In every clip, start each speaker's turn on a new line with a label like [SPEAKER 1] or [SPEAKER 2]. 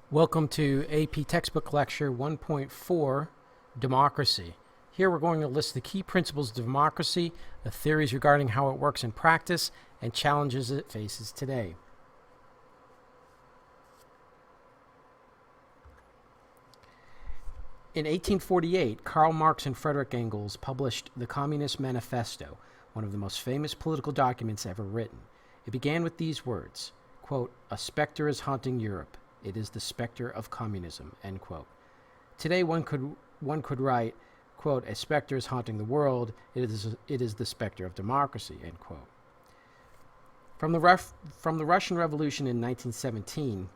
[SPEAKER 1] Welcome to AP Textbook Lecture 1.4, Democracy. Here we're going to list the key principles of democracy, the theories regarding how it works in practice, and challenges it faces today. In 1848, Karl Marx and Friedrich Engels published the Communist Manifesto, one of the most famous political documents ever written. It began with these words, quote, "A specter is haunting Europe. It is the specter of communism," end quote. Today one could write, quote, "A specter is haunting the world. It is the specter of democracy," end quote. From the Russian Revolution in 1917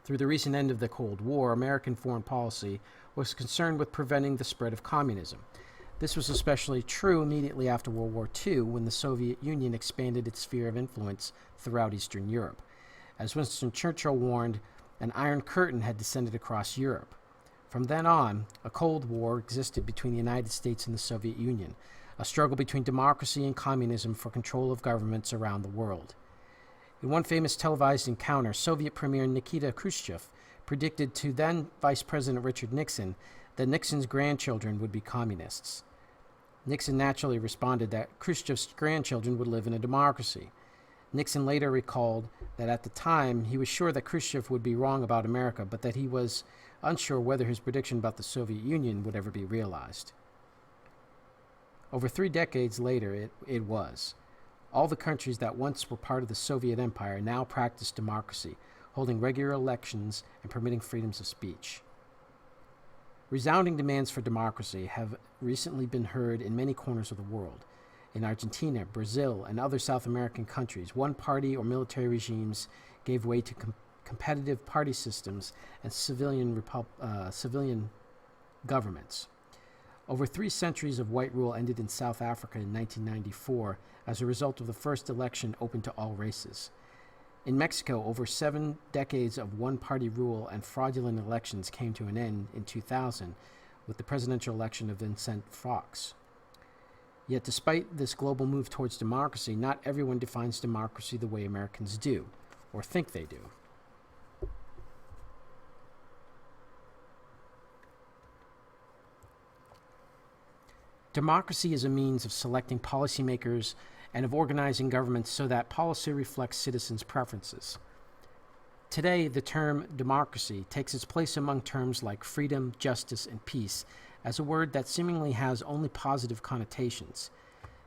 [SPEAKER 1] through the recent end of the Cold War, American foreign policy was concerned with preventing the spread of communism. This was especially true immediately after World War II, when the Soviet Union expanded its sphere of influence throughout Eastern Europe. As Winston Churchill warned, an iron curtain had descended across Europe. From then on, a Cold War existed between the United States and the Soviet Union, a struggle between democracy and communism for control of governments around the world. In one famous televised encounter, Soviet Premier Nikita Khrushchev predicted to then Vice President Richard Nixon that Nixon's grandchildren would be communists. Nixon naturally responded that Khrushchev's grandchildren would live in a democracy. Nixon later recalled that at the time he was sure that Khrushchev would be wrong about America, but that he was unsure whether his prediction about the Soviet Union would ever be realized. Over 3 decades later, it was. All the countries that once were part of the Soviet Empire now practice democracy, holding regular elections and permitting freedoms of speech. Resounding demands for democracy have recently been heard in many corners of the world. In Argentina, Brazil, and other South American countries, one-party or military regimes gave way to competitive party systems and civilian governments. Over 3 centuries of white rule ended in South Africa in 1994 as a result of the first election open to all races. In Mexico, over 7 decades of one-party rule and fraudulent elections came to an end in 2000 with the presidential election of Vicente Fox. Yet despite this global move towards democracy, not everyone defines democracy the way Americans do, or think they do. Democracy is a means of selecting policymakers and of organizing governments so that policy reflects citizens' preferences. Today, the term democracy takes its place among terms like freedom, justice, and peace as a word that seemingly has only positive connotations.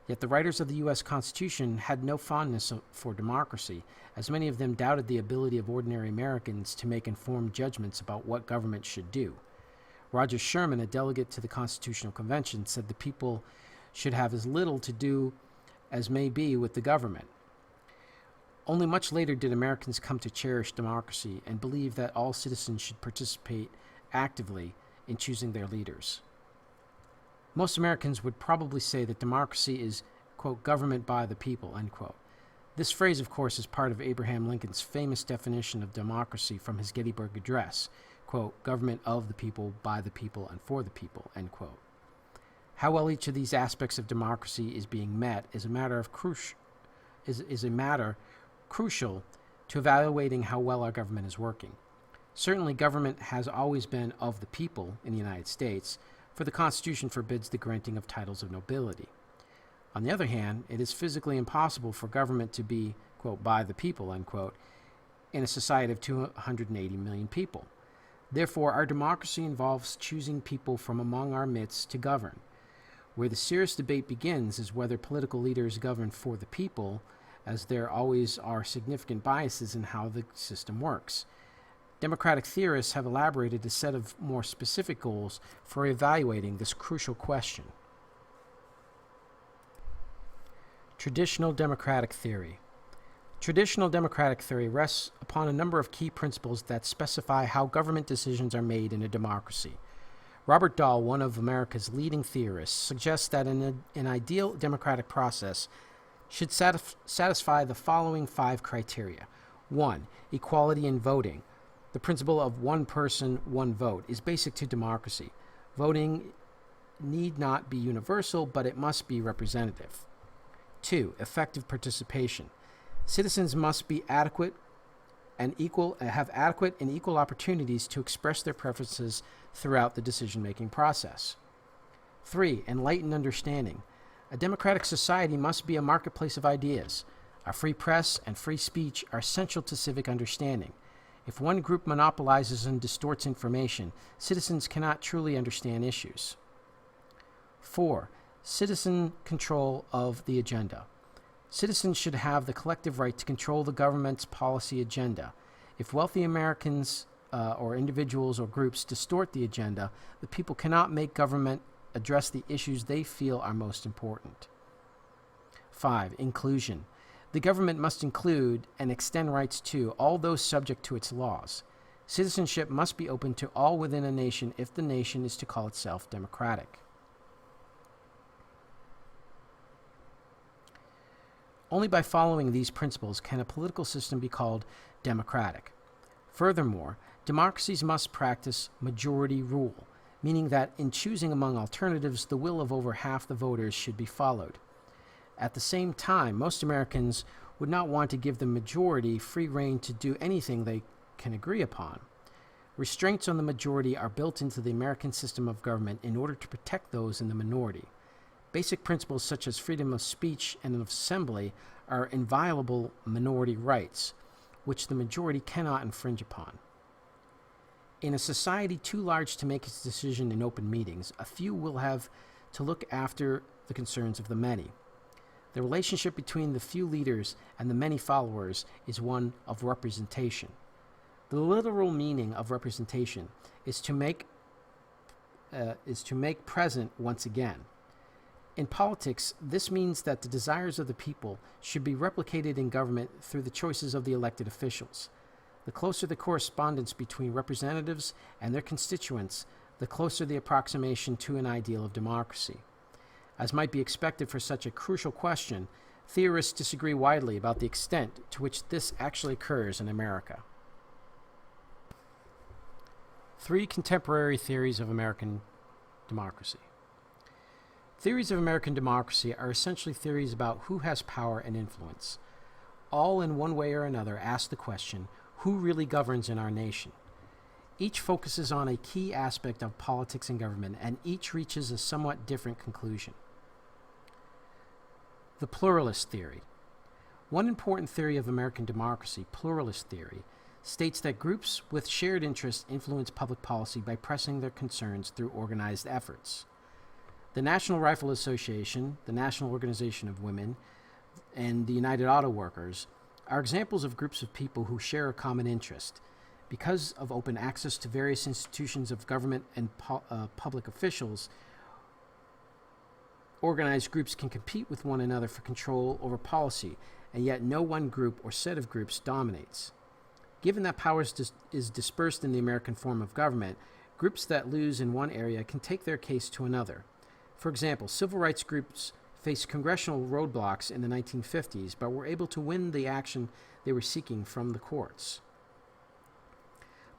[SPEAKER 1] Yet the writers of the U.S. Constitution had no fondness for democracy, as many of them doubted the ability of ordinary Americans to make informed judgments about what government should do. Roger Sherman, a delegate to the Constitutional Convention, said the people should have as little to do as may be with the government. Only much later did Americans come to cherish democracy and believe that all citizens should participate actively in choosing their leaders. Most Americans would probably say that democracy is, quote, government by the people, end quote. This phrase, of course, is part of Abraham Lincoln's famous definition of democracy from his Gettysburg Address, quote, government of the people, by the people, and for the people, end quote. How well each of these aspects of democracy is being met is a matter crucial to evaluating how well our government is working. Certainly, government has always been of the people in the United States, for the Constitution forbids the granting of titles of nobility. On the other hand, it is physically impossible for government to be, quote, by the people, end quote, in a society of 280 million people. Therefore, our democracy involves choosing people from among our midst to govern. Where the serious debate begins is whether political leaders govern for the people, as there always are significant biases in how the system works. Democratic theorists have elaborated a set of more specific goals for evaluating this crucial question. Traditional democratic theory. Traditional democratic theory rests upon a number of key principles that specify how government decisions are made in a democracy. Robert Dahl, one of America's leading theorists, suggests that an ideal democratic process should satisfy the following 5 criteria. 1. Equality in voting. The principle of one person, one vote is basic to democracy. Voting need not be universal, but it must be representative. 2. Effective participation. Citizens must be adequate have adequate and equal opportunities to express their preferences throughout the decision-making process. 3. Enlightened understanding. A democratic society must be a marketplace of ideas. A free press and free speech are essential to civic understanding. If one group monopolizes and distorts information, citizens cannot truly understand issues. 4. Citizen control of the agenda. Citizens should have the collective right to control the government's policy agenda. If wealthy Americans or individuals or groups distort the agenda, the people cannot make government address the issues they feel are most important. 5. Inclusion. The government must include and extend rights to all those subject to its laws. Citizenship must be open to all within a nation if the nation is to call itself democratic. Only by following these principles can a political system be called democratic. Furthermore, democracies must practice majority rule, meaning that in choosing among alternatives, the will of over half the voters should be followed. At the same time, most Americans would not want to give the majority free rein to do anything they can agree upon. Restraints on the majority are built into the American system of government in order to protect those in the minority. Basic principles such as freedom of speech and of assembly are inviolable minority rights, which the majority cannot infringe upon. In a society too large to make its decision in open meetings, a few will have to look after the concerns of the many. The relationship between the few leaders and the many followers is one of representation. The literal meaning of representation is to make present once again. In politics, this means that the desires of the people should be replicated in government through the choices of the elected officials. The closer the correspondence between representatives and their constituents, the closer the approximation to an ideal of democracy. As might be expected for such a crucial question, theorists disagree widely about the extent to which this actually occurs in America. 3 contemporary theories of American democracy. Theories of American democracy are essentially theories about who has power and influence. All in one way or another ask the question, who really governs in our nation? Each focuses on a key aspect of politics and government, and each reaches a somewhat different conclusion. The pluralist theory. One important theory of American democracy, pluralist theory, states that groups with shared interests influence public policy by pressing their concerns through organized efforts. The National Rifle Association, the National Organization of Women, and the United Auto Workers are examples of groups of people who share a common interest. Because of open access to various institutions of government and public officials, organized groups can compete with one another for control over policy, and yet no one group or set of groups dominates. Given that power is dispersed in the American form of government, groups that lose in one area can take their case to another. For example, civil rights groups faced congressional roadblocks in the 1950s, but were able to win the action they were seeking from the courts.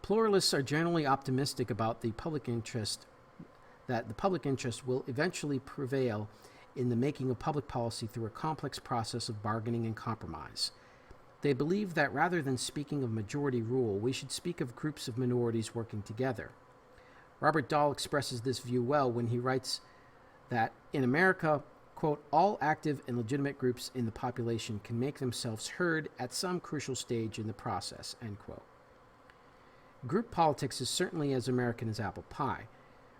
[SPEAKER 1] Pluralists are generally optimistic about the public interest, that the public interest will eventually prevail in the making of public policy through a complex process of bargaining and compromise. They believe that rather than speaking of majority rule, we should speak of groups of minorities working together. Robert Dahl expresses this view well when he writes that in America, quote, all active and legitimate groups in the population can make themselves heard at some crucial stage in the process, end quote. Group politics is certainly as American as apple pie.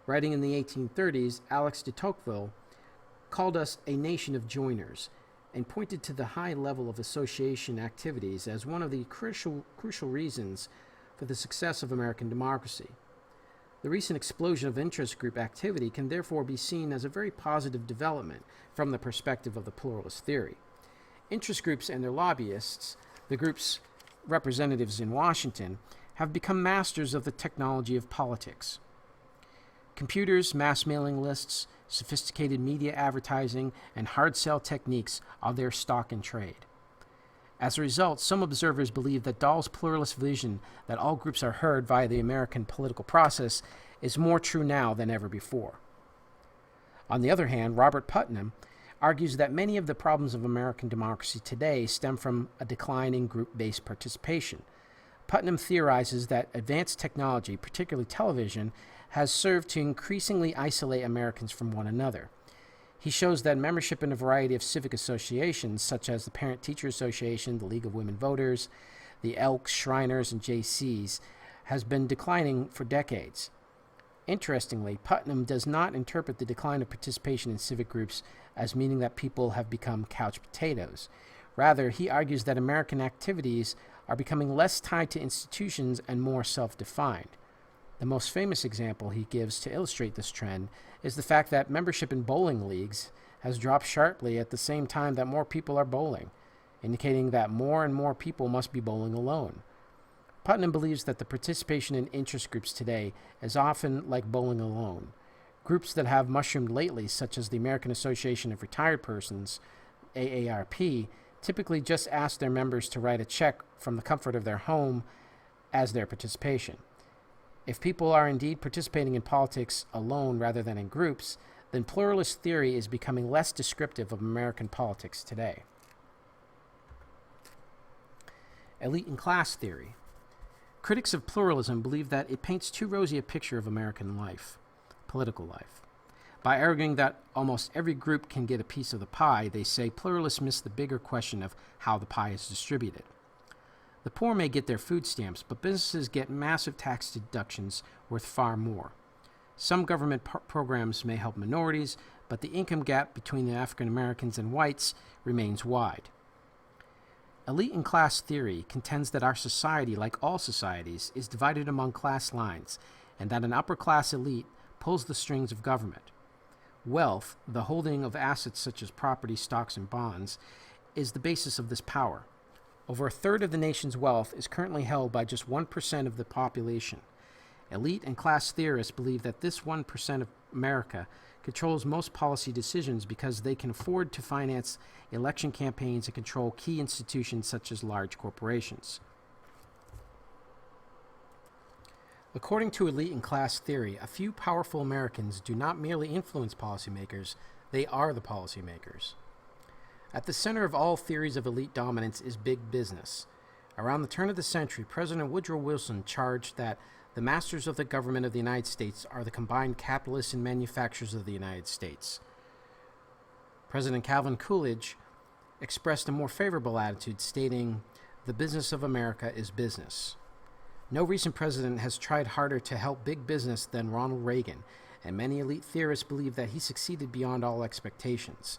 [SPEAKER 1] Writing in the 1830s, Alex de Tocqueville called us a nation of joiners and pointed to the high level of association activities as one of the crucial reasons for the success of American democracy. The recent explosion of interest group activity can therefore be seen as a very positive development from the perspective of the pluralist theory. Interest groups and their lobbyists, the group's representatives in Washington, have become masters of the technology of politics. Computers, mass mailing lists, sophisticated media advertising, and hard sell techniques are their stock in trade. As a result, some observers believe that Dahl's pluralist vision that all groups are heard via the American political process is more true now than ever before. On the other hand, Robert Putnam argues that many of the problems of American democracy today stem from a decline in group-based participation. Putnam theorizes that advanced technology, particularly television, has served to increasingly isolate Americans from one another. He shows that membership in a variety of civic associations, such as the Parent-Teacher Association, the League of Women Voters, the Elks, Shriners, and JCs, has been declining for decades. Interestingly, Putnam does not interpret the decline of participation in civic groups as meaning that people have become couch potatoes. Rather, he argues that American activities are becoming less tied to institutions and more self-defined. The most famous example he gives to illustrate this trend is the fact that membership in bowling leagues has dropped sharply at the same time that more people are bowling, indicating that more and more people must be bowling alone. Putnam believes that the participation in interest groups today is often like bowling alone. Groups that have mushroomed lately, such as the American Association of Retired Persons, AARP, typically just ask their members to write a check from the comfort of their home as their participation. If people are indeed participating in politics alone rather than in groups, then pluralist theory is becoming less descriptive of American politics today. Elite and class theory. Critics of pluralism believe that it paints too rosy a picture of American life, political life. By arguing that almost every group can get a piece of the pie, they say pluralists miss the bigger question of how the pie is distributed. The poor may get their food stamps, but businesses get massive tax deductions worth far more. Some government programs may help minorities, but the income gap between the African Americans and whites remains wide. Elite and class theory contends that our society, like all societies, is divided among class lines, and that an upper-class elite pulls the strings of government. Wealth, the holding of assets such as property, stocks, and bonds, is the basis of this power. Over a third of the nation's wealth is currently held by just 1% of the population. Elite and class theorists believe that this 1% of America controls most policy decisions because they can afford to finance election campaigns and control key institutions such as large corporations. According to elite and class theory, a few powerful Americans do not merely influence policymakers, they are the policymakers. At the center of all theories of elite dominance is big business. Around the turn of the century, President Woodrow Wilson charged that the masters of the government of the United States are the combined capitalists and manufacturers of the United States. President Calvin Coolidge expressed a more favorable attitude, stating, "The business of America is business." No recent president has tried harder to help big business than Ronald Reagan, and many elite theorists believe that he succeeded beyond all expectations.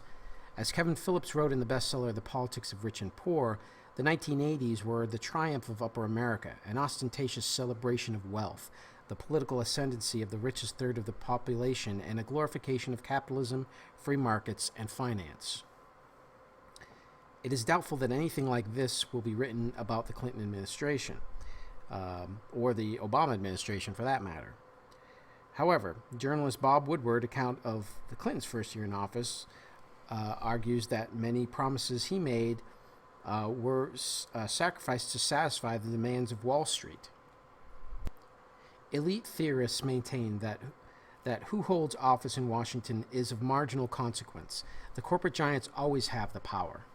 [SPEAKER 1] As Kevin Phillips wrote in the bestseller The Politics of Rich and Poor, the 1980s were the triumph of Upper America, an ostentatious celebration of wealth, the political ascendancy of the richest third of the population, and a glorification of capitalism, free markets, and finance. It is doubtful that anything like this will be written about the Clinton administration, or the Obama administration for that matter. However, journalist Bob Woodward's account of the Clintons' first year in office argues that many promises he made were sacrificed to satisfy the demands of Wall Street. Elite theorists maintain that who holds office in Washington is of marginal consequence. The corporate giants always have the power.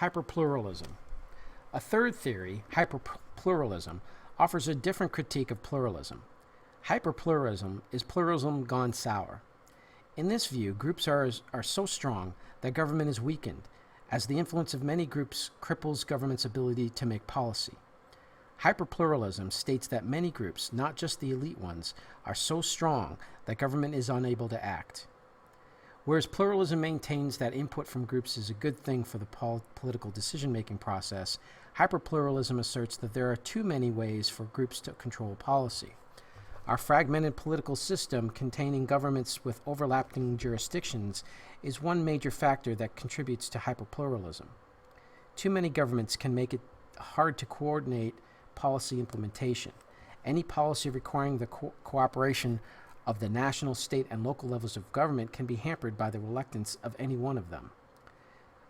[SPEAKER 1] Hyperpluralism. A third theory, hyperpluralism, offers a different critique of pluralism. Hyperpluralism is pluralism gone sour. In this view, groups are so strong that government is weakened, as the influence of many groups cripples government's ability to make policy. Hyperpluralism states that many groups, not just the elite ones, are so strong that government is unable to act. Whereas pluralism maintains that input from groups is a good thing for the political decision-making process, hyperpluralism asserts that there are too many ways for groups to control policy. Our fragmented political system containing governments with overlapping jurisdictions is one major factor that contributes to hyperpluralism. Too many governments can make it hard to coordinate policy implementation. Any policy requiring the cooperation of the national, state, and local levels of government can be hampered by the reluctance of any one of them.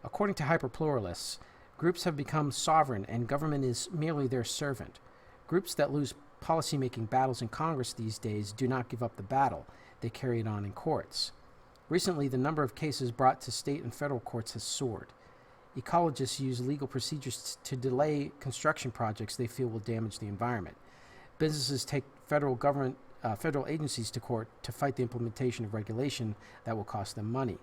[SPEAKER 1] According to hyperpluralists, groups have become sovereign and government is merely their servant. Groups that lose policymaking battles in Congress these days do not give up the battle. They carry it on in courts. Recently, the number of cases brought to state and federal courts has soared. Ecologists use legal procedures to delay construction projects they feel will damage the environment. Businesses take federal agencies to court to fight the implementation of regulation that will cost them money.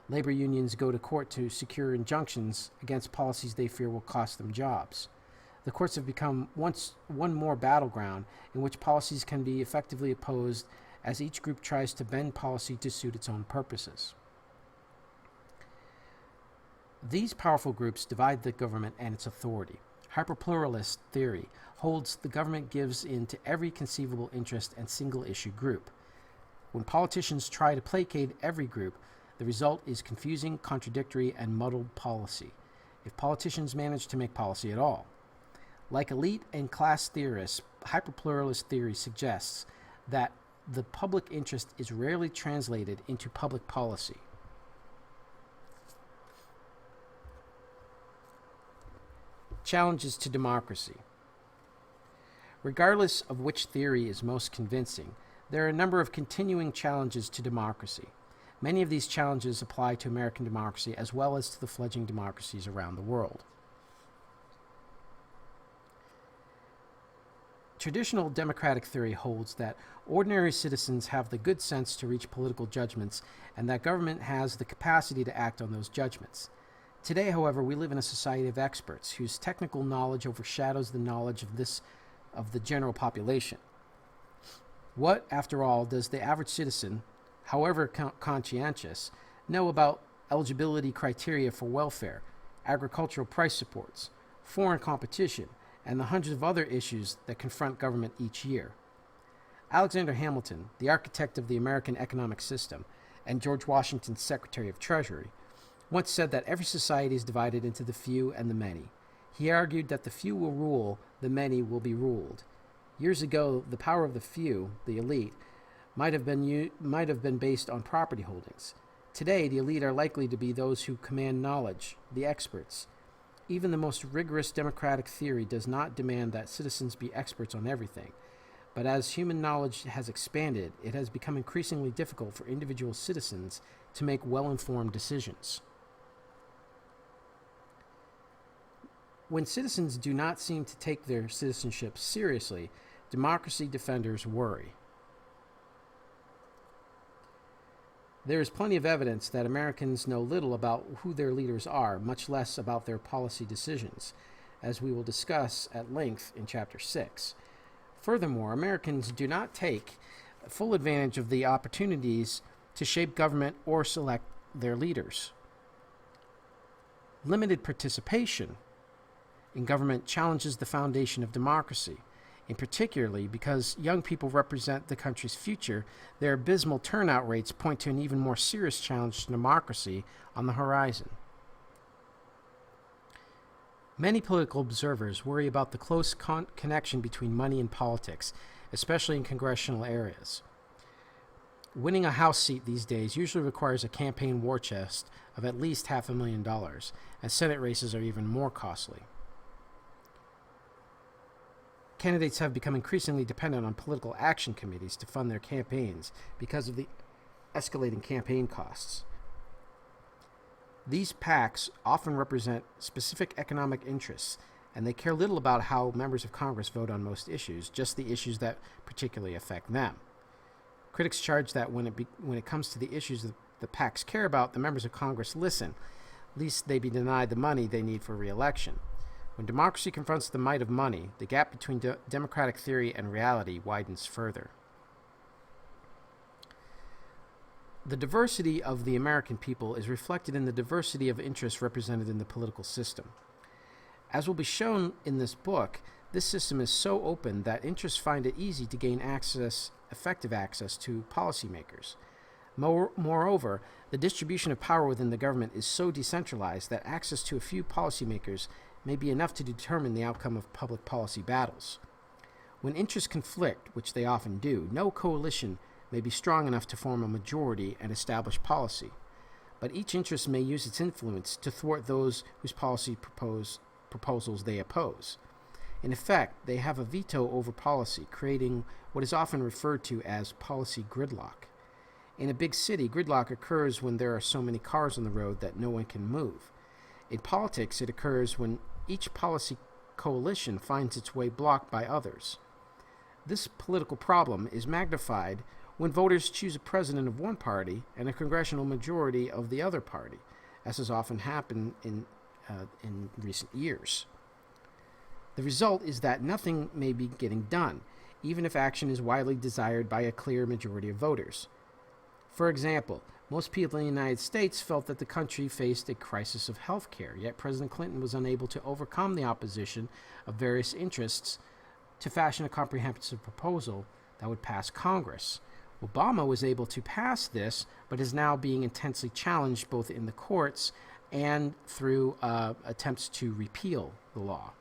[SPEAKER 1] Labor unions go to court to secure injunctions against policies they fear will cost them jobs. The courts have become one more battleground in which policies can be effectively opposed as each group tries to bend policy to suit its own purposes. These powerful groups divide the government and its authority. Hyperpluralist theory holds the government gives in to every conceivable interest and single-issue group. When politicians try to placate every group, the result is confusing, contradictory, and muddled policy, if politicians manage to make policy at all. Like elite and class theorists, hyperpluralist theory suggests that the public interest is rarely translated into public policy. Challenges to democracy. Regardless of which theory is most convincing, there are a number of continuing challenges to democracy. Many of these challenges apply to American democracy as well as to the fledgling democracies around the world. Traditional democratic theory holds that ordinary citizens have the good sense to reach political judgments and that government has the capacity to act on those judgments. Today, however, we live in a society of experts whose technical knowledge overshadows the knowledge of the general population. What, after all, does the average citizen, however conscientious, know about eligibility criteria for welfare, agricultural price supports, foreign competition, and the hundreds of other issues that confront government each year? Alexander Hamilton, the architect of the American economic system and George Washington's Secretary of Treasury, once said that every society is divided into the few and the many. He argued that the few will rule, the many will be ruled. Years ago, the power of the few, the elite, might have been based on property holdings. Today, the elite are likely to be those who command knowledge, the experts. Even the most rigorous democratic theory does not demand that citizens be experts on everything. But as human knowledge has expanded, it has become increasingly difficult for individual citizens to make well-informed decisions. When citizens do not seem to take their citizenship seriously, democracy defenders worry. There is plenty of evidence that Americans know little about who their leaders are, much less about their policy decisions, as we will discuss at length in Chapter 6. Furthermore, Americans do not take full advantage of the opportunities to shape government or select their leaders. Limited participation in government challenges the foundation of democracy. In particularly because young people represent the country's future, their abysmal turnout rates point to an even more serious challenge to democracy on the horizon. Many political observers worry about the close connection between money and politics, especially in congressional areas. Winning a House seat these days usually requires a campaign war chest of at least $500,000, and Senate races are even more costly. Candidates have become increasingly dependent on political action committees to fund their campaigns because of the escalating campaign costs. These PACs often represent specific economic interests, and they care little about how members of Congress vote on most issues, just the issues that particularly affect them. Critics charge that when it comes to the issues that the PACs care about, the members of Congress listen, lest they be denied the money they need for re-election. When democracy confronts the might of money, the gap between democratic theory and reality widens further. The diversity of the American people is reflected in the diversity of interests represented in the political system. As will be shown in this book, this system is so open that interests find it easy to gain effective access to policymakers. Moreover, the distribution of power within the government is so decentralized that access to a few policymakers may be enough to determine the outcome of public policy battles. When interests conflict, which they often do, no coalition may be strong enough to form a majority and establish policy. But each interest may use its influence to thwart those whose policy proposals they oppose. In effect, they have a veto over policy, creating what is often referred to as policy gridlock. In a big city, gridlock occurs when there are so many cars on the road that no one can move. In politics, it occurs when each policy coalition finds its way blocked by others. This political problem is magnified when voters choose a president of one party and a congressional majority of the other party, as has often happened in recent years. The result is that nothing may be getting done, even if action is widely desired by a clear majority of voters. For example, most people in the United States felt that the country faced a crisis of health care, yet President Clinton was unable to overcome the opposition of various interests to fashion a comprehensive proposal that would pass Congress. Obama was able to pass this, but is now being intensely challenged both in the courts and through attempts to repeal the law.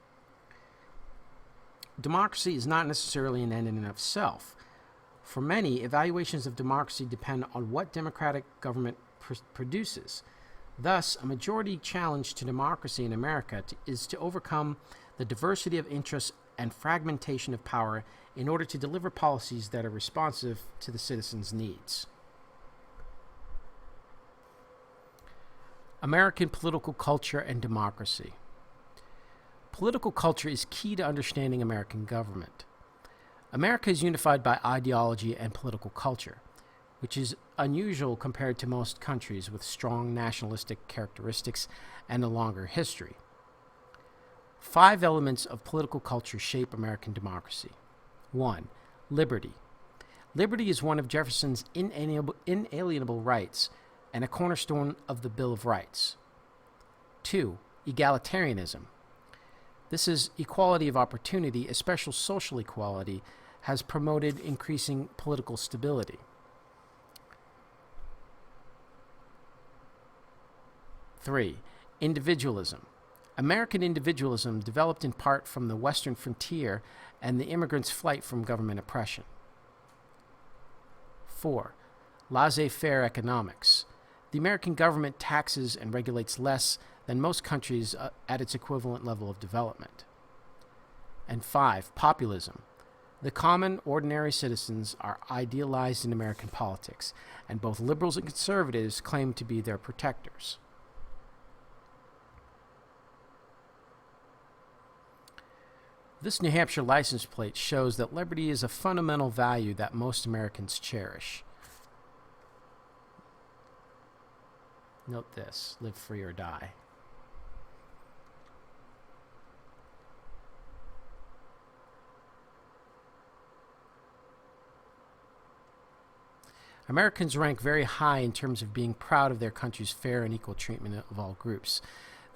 [SPEAKER 1] Democracy is not necessarily an end in and of itself. For many, evaluations of democracy depend on what democratic government produces. Thus, a majority challenge to democracy in America is to overcome the diversity of interests and fragmentation of power in order to deliver policies that are responsive to the citizens' needs. American political culture and democracy. Political culture is key to understanding American government. America is unified by ideology and political culture, which is unusual compared to most countries with strong nationalistic characteristics and a longer history. 5 elements of political culture shape American democracy. 1. Liberty. Liberty is one of Jefferson's inalienable rights and a cornerstone of the Bill of Rights. 2. Egalitarianism. This is equality of opportunity, especially social equality, has promoted increasing political stability. 3. Individualism. American individualism developed in part from the Western frontier and the immigrants' flight from government oppression. 4. Laissez-faire economics. The American government taxes and regulates less than most countries at its equivalent level of development. And 5. Populism. The common, ordinary citizens are idealized in American politics, and both liberals and conservatives claim to be their protectors. This New Hampshire license plate shows that liberty is a fundamental value that most Americans cherish. Note this: live free or die. Americans rank very high in terms of being proud of their country's fair and equal treatment of all groups.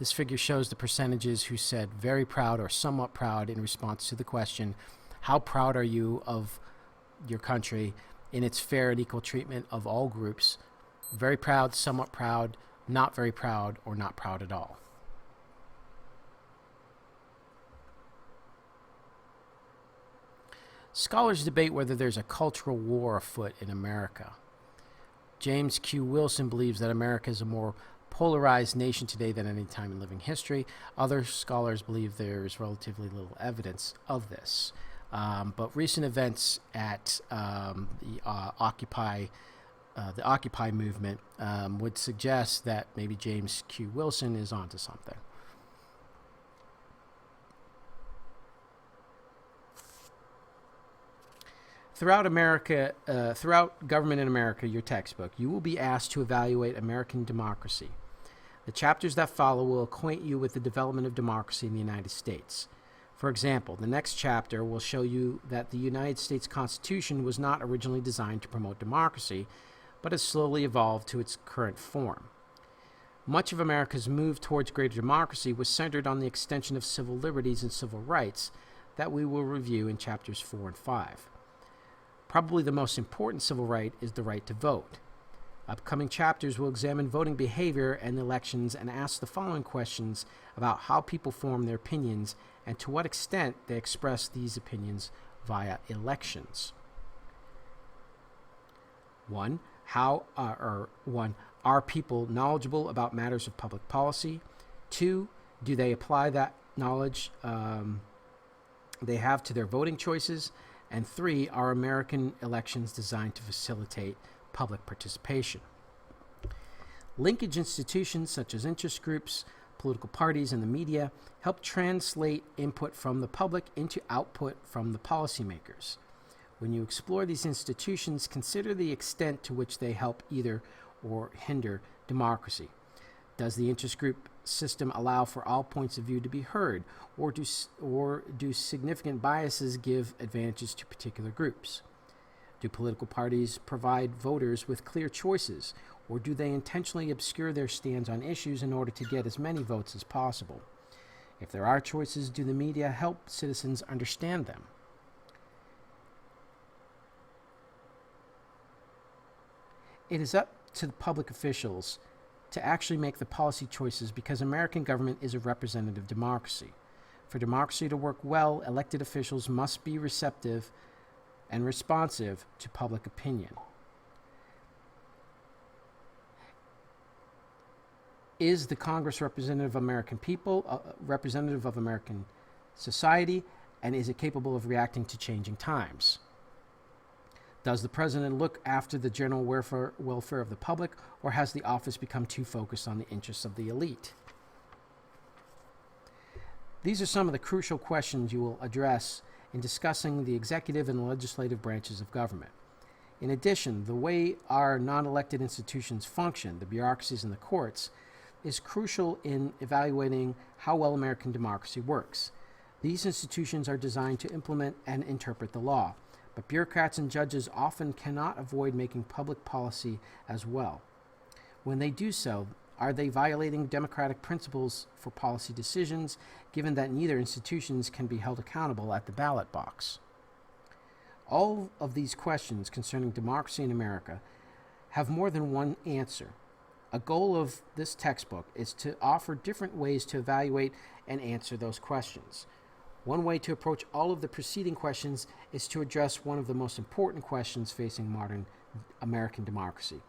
[SPEAKER 1] This figure shows the percentages who said very proud or somewhat proud in response to the question, how proud are you of your country in its fair and equal treatment of all groups? Very proud, somewhat proud, not very proud, or not proud at all. Scholars debate whether there's a cultural war afoot in America. James Q. Wilson believes that America is a more polarized nation today than any time in living history. Other scholars believe there is relatively little evidence of this. But recent events at the Occupy movement would suggest that maybe James Q. Wilson is onto something. Throughout Government in America, your textbook, you will be asked to evaluate American democracy. The chapters that follow will acquaint you with the development of democracy in the United States. For example, the next chapter will show you that the United States Constitution was not originally designed to promote democracy, but has slowly evolved to its current form. Much of America's move towards greater democracy was centered on the extension of civil liberties and civil rights that we will review in chapters 4 and 5. Probably the most important civil right is the right to vote. Upcoming chapters will examine voting behavior and elections and ask the following questions about how people form their opinions and to what extent they express these opinions via elections. 1. Are people knowledgeable about matters of public policy? 2. Do they apply that knowledge they have to their voting choices? And 3, are American elections designed to facilitate public participation. Linkage institutions such as interest groups, political parties, and the media help translate input from the public into output from the policymakers. When you explore these institutions, consider the extent to which they help either or hinder democracy. Does the interest group system allow for all points of view to be heard, or do significant biases give advantages to particular groups? Do political parties provide voters with clear choices, or do they intentionally obscure their stands on issues in order to get as many votes as possible? If there are choices, do the media help citizens understand them? It is up to the public officials to actually make the policy choices because American government is a representative democracy. For democracy to work well, elected officials must be receptive and responsive to public opinion. Is the Congress representative of American people, representative of American society, and is it capable of reacting to changing times? Does the president look after the general welfare of the public, or has the office become too focused on the interests of the elite? These are some of the crucial questions you will address in discussing the executive and legislative branches of government. In addition, the way our non-elected institutions function, the bureaucracies and the courts, is crucial in evaluating how well American democracy works. These institutions are designed to implement and interpret the law, but bureaucrats and judges often cannot avoid making public policy as well. When they do so, are they violating democratic principles for policy decisions, given that neither institutions can be held accountable at the ballot box? All of these questions concerning democracy in America have more than one answer. A goal of this textbook is to offer different ways to evaluate and answer those questions. One way to approach all of the preceding questions is to address one of the most important questions facing modern American democracy.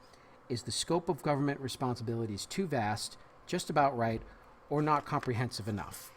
[SPEAKER 1] Is the scope of government responsibilities too vast, just about right, or not comprehensive enough?